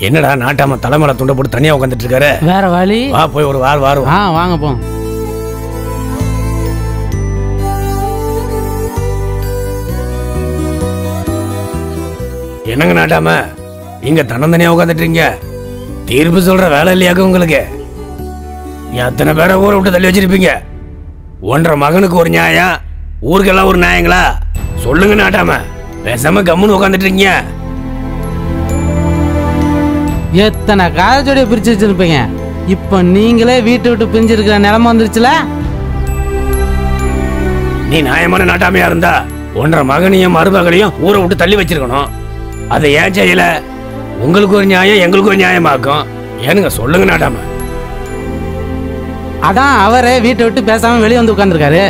என்னடா நாட்டாம தலைமலை துண்டை போட்டு தனியா உட்காந்துட்டு இருக்காரு? வேற வழி வா போய் ஒரு வாரம். வாங்க போ. என்னங்க நாட்டாம இங்க தன்னந்தனியா உட்காந்துட்டீங்க? தீர்ப்பு சொல்ற வேலை இல்லையாக்க உங்களுக்கு? எத்தனை பேரை ஊரை விட்டு தள்ளி வச்சிருப்பீங்க? 1.5 மகனுக்கு ஒரு நியாயம், ஊருக்கெல்லாம் ஒரு நியாயங்களா? சொல்லுங்க நாட்டாம, பேசாம கம்முன்னு உட்காந்துட்டு இருக்கீங்க. எத்தனை காதச்சோடைய பிரிச்சு வச்சிருப்பீங்க, இப்ப நீங்களே வீட்டை விட்டு பிரிஞ்சிருக்கிற நிலைமை வந்துருச்சுல. நீ நியாயமான நாட்டாமையா இருந்தா 1.5 மகனையும் மருமகளையும் ஊரை விட்டு தள்ளி வச்சிருக்கணும். அதை ஏன் செய்யல? உங்களுக்கு ஒரு நியாயம், எங்களுக்கு ஒரு நியாயமாக்கும். ஏனுங்க சொல்லுங்க நாட்டாம. அதான் அவரே வீட்டை விட்டு பேசாம வெளியே வந்து உட்கார்ந்துருக்காரு.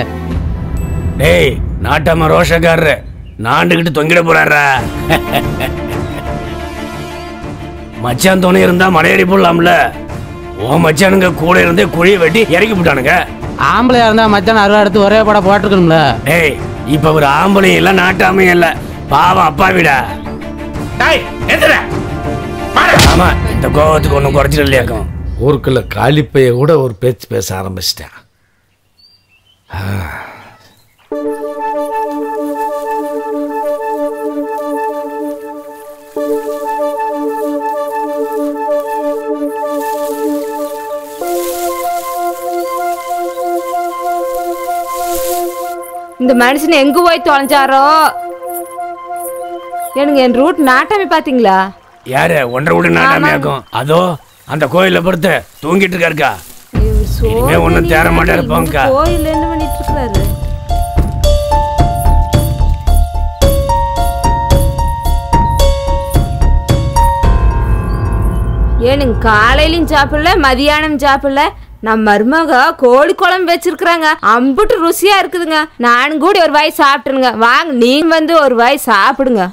டேய் நாட்டாம ரோஷக்காரரு நாண்டுகிட்டு தொங்கிட போறாரா? மச்சான் துணை இருந்தா மலையேறி போடலாம்ல. ஓ மச்சானுங்க கூட இருந்தே குழியை வெட்டி இறக்கி போட்டானுங்க. ஆம்பளையா இருந்தா மச்சான் அருவா எடுத்து ஒரே படம் போட்டிருக்கணும்ல. டேய் இப்ப ஒரு ஆம்பளையும் இல்ல நாட்டாமையும் இல்ல, பாவம் அப்பா விடா. ஆமா, இந்த கோவத்துக்கு ஒன்னும் குறைச்சிட்டு இல்லையாக்கும். ஊருக்குள்ள காலிப்பைய கூட ஒரு பேச்சு பேச ஆரம்பிச்சிட்டேன். இந்த மனுஷன் எங்க போய் தொலைஞ்சாரோ? எனக்கு என் ரூட் நாட்டாமி பாத்தீங்களா? யாரு 1.5 வீடு நாட்டாமையாக்கும்? அதோ அந்த கோயில படுத்து தூங்கிட்டு இருக்காருக்கா. இனிமே ஒண்ணும் தேர மாட்டா இருப்பாங்கக்கா. கோயில்ல என்ன பண்ணிட்டு இருக்காரு? ஏனுங்க காலையிலும் சாப்பிடல, மதியானம் சாப்பிடல. நம்ம மருமக கோழி குழம்பு வச்சிருக்கிறாங்க, அம்புட்டு ருசியா இருக்குதுங்க. நானும் கூட ஒரு வாய் சாப்பிட்டுருங்க. வாங்க நீங்க வந்து ஒரு வாய் சாப்பிடுங்க.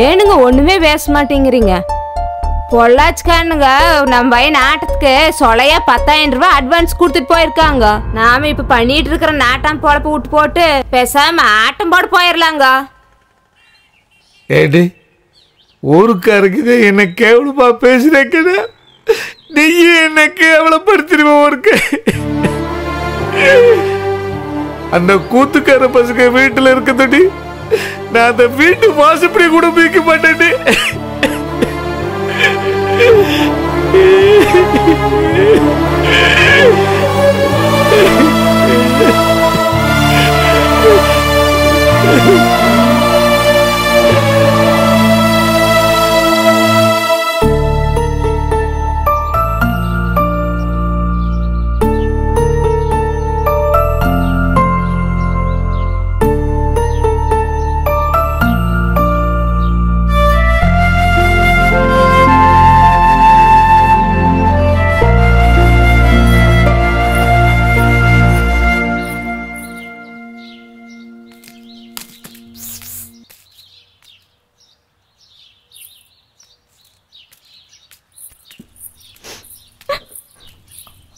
ஏனுங்க ஒண்ணுமே பேச மாட்டேங்கிறீங்க? பொள்ளாச்சிக்கானுங்க நம்ம பையன் ஆட்டத்துக்கு சொலையா 10,000 ரூபாய் அட்வான்ஸ் கொடுத்துட்டு போயிருக்காங்க. நாம இப்ப பண்ணிட்டு இருக்கிற நாட்டாம் பொழப்ப விட்டு போட்டு பேசாம ஆட்டம் போட போயிடலாங்க. ஏடி ஊருக்காருக்கு என்ன கேவலமா பேசுறேன்னு நீ என்ன கேவலப்படுத்திடுவ ஊருக்கு. அந்த கூத்துக்கார பசங்க வீட்டுல இருக்கதடி நான் அந்த வீட்டு வாசப்படி கூட மீக்க மாட்டேன்.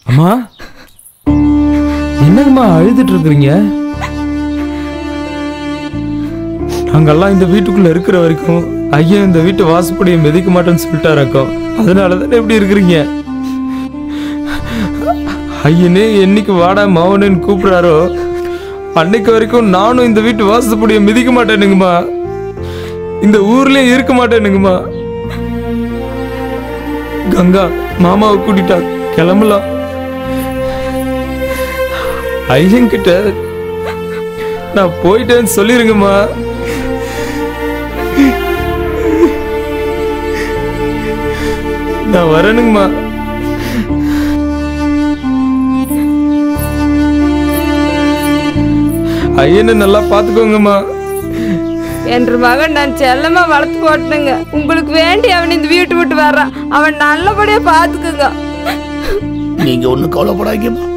அம்மா என்னங்கம்மா அழுதுட்டு இருக்கிறீங்க? நாங்கெல்லாம் இந்த வீட்டுக்குள்ள இருக்கிற வரைக்கும் ஐயா இந்த வீட்டு வாசப்படியை மிதிக்க மாட்டேன்னு சொல்லிட்டாராக்கோம். அதனாலதான் எப்படி இருக்கிறீங்க? ஐயனே என்னைக்கு வாடா மவனேன்னு கூப்பிடுறாரோ அன்னைக்கு வரைக்கும் நானும் இந்த வீட்டு வாசப்படியை மிதிக்க மாட்டேனுங்கம்மா. இந்த ஊர்லயே இருக்க மாட்டேனுங்கம்மா. கங்கா மாமாவை கூட்டிட்டா கிளம்பலாம். ஐயன்கிட்ட நான் போயிட்டேன்னு சொல்லிருங்கம்மா. நான் வரணுங்கம்மா. ஐயனை நல்லா பாத்துக்கோங்கம்மா. என்ற மகன் நான் செல்லமா வளர்த்து போட்டேங்க. உங்களுக்கு வேண்டி அவன் இந்த வீட்டு விட்டு வர்றான். அவன் நல்லபடியா பாத்துக்குங்க. நீங்க ஒன்னும் கவலைப்படாதீங்கம்மா.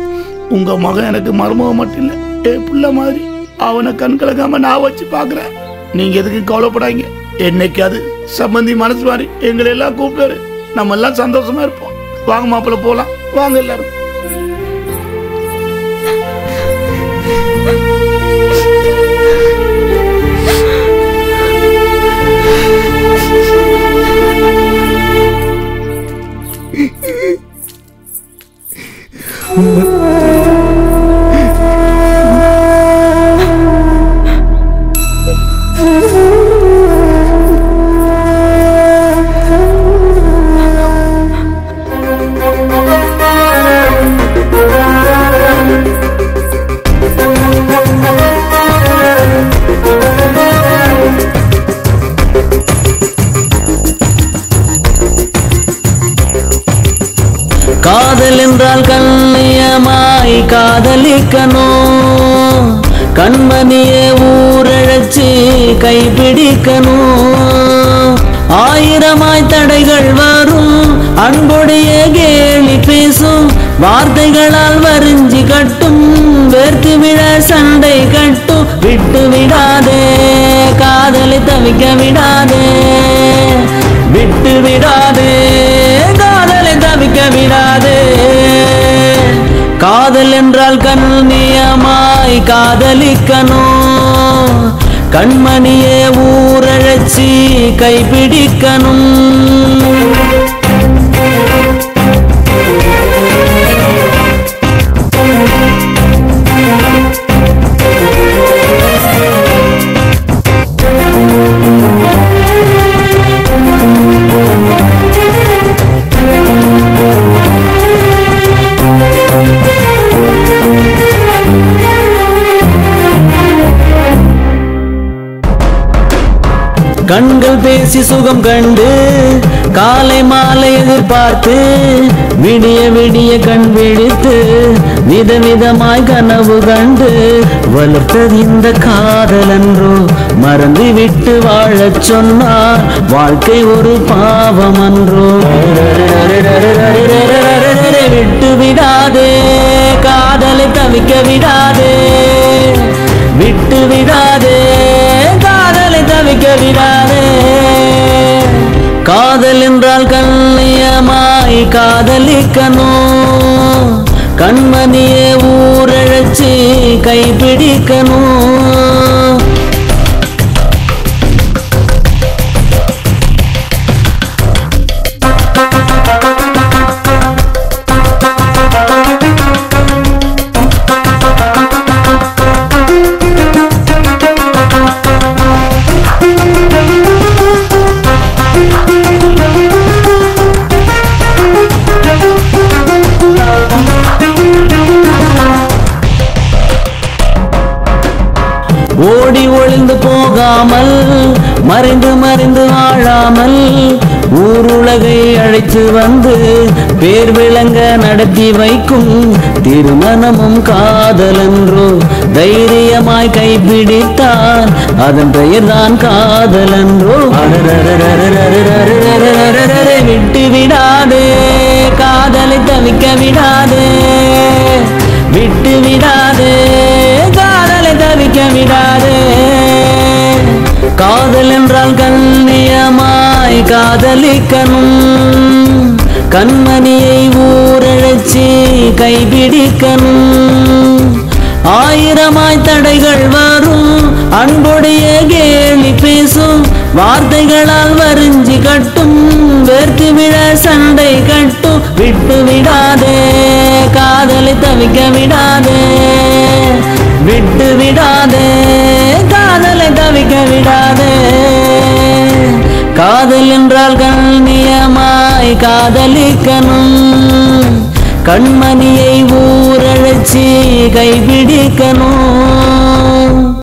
உங்க மகன் எனக்கு மருமகன் மட்டும் இல்ல, என் பிள்ளை மாதிரி. அவனை கண் கலக்காம நான் வச்சு பாக்குறேன். நீங்க எதுக்கு கவலைப்படாதீங்க. என்னைக்காவது சம்பந்தி மனசு மாதிரி எங்களை எல்லாம் கூப்பிட்டாரு, நம்ம எல்லாம் சந்தோஷமா இருப்போம். வாங்க மாப்பிள்ள போலாம், வாங்க எல்லாரும். என்றால் கண்ணியமாய் காதலிக்கணும், கண்மணியே ஊரழைச்சி கைப்பிடிக்கணும். ஆயிரமாய் தடைகள் வரும், அன்புடைய கேலி பேசும், வார்த்தைகளால் வரிஞ்சி கட்டும், வேர்த்து விழ சண்டை கட்டும். விட்டு விடாதே காதலை தவிக்க விடாதே, விட்டு விடாதே காதலை தவிக்க விடாதே. காதல் என்றால் கண்ணியமாய் காதலிக்கணும், கண்மணியே ஊரழைச்சி கைப்பிடிக்கணும். கண்கள் பேசி சுகம் கண்டு, காலை மாலை எதிர்பார்த்து, விடிய விடிய கண் விழித்து, விதவிதமாய் கனவு கண்டு, வளர்த்தது இந்த காதலன்றோ, மறந்து விட்டு வாழச் சொன்னார் வாழ்க்கை ஒரு பாவம் அன்றோ. விட்டு விடாதே காதலை தவிக்க விடாதே, விட்டு விடாதே காதலை தவிக்க விடாதே. காதல் என்றால் கண்ணியமாய் காதலிக்கணும், கண்மணியே ஊரழைச்சி கைப்பிடிக்கணும். ஓடி ஒளிந்து போகாமல், மறைந்து மறைந்து வாழாமல், ஊருலகை அழைத்து வந்து பேர் விளங்க நடத்தி வைக்கும் திருமணமும் காதலன்றோ. தைரியமாய் கைப்பிடித்தான் அதன் பெயர்தான் காதலன்றோ. விட்டு விடாதே காதலை தவிக்க விடாதே, விட்டு விடாதே காதலை தவிக்க விடாதே. காதல் என்றால் கண்ணியமாய் காதலிக்கணும், கண்மணியை ஊரழைச்சி கைப்பிடிக்கணும். ஆயிரமாய் தடைகள் வரும், அன்புடைய கேலி பேசும், வார்த்தைகளால் வரிஞ்சி கட்டும், வேர்த்து விழ சண்டை கட்டும். விட்டு விடாதே காதலை தவிக்க விடாதே, விட்டு விடாதே காதலை தவிக்க விடாதே. காதல் என்றால் கண்ணியமாய் காதலிக்கணும், கண்மணியை ஊரழைச்சி கைப்பிடிக்கணும்.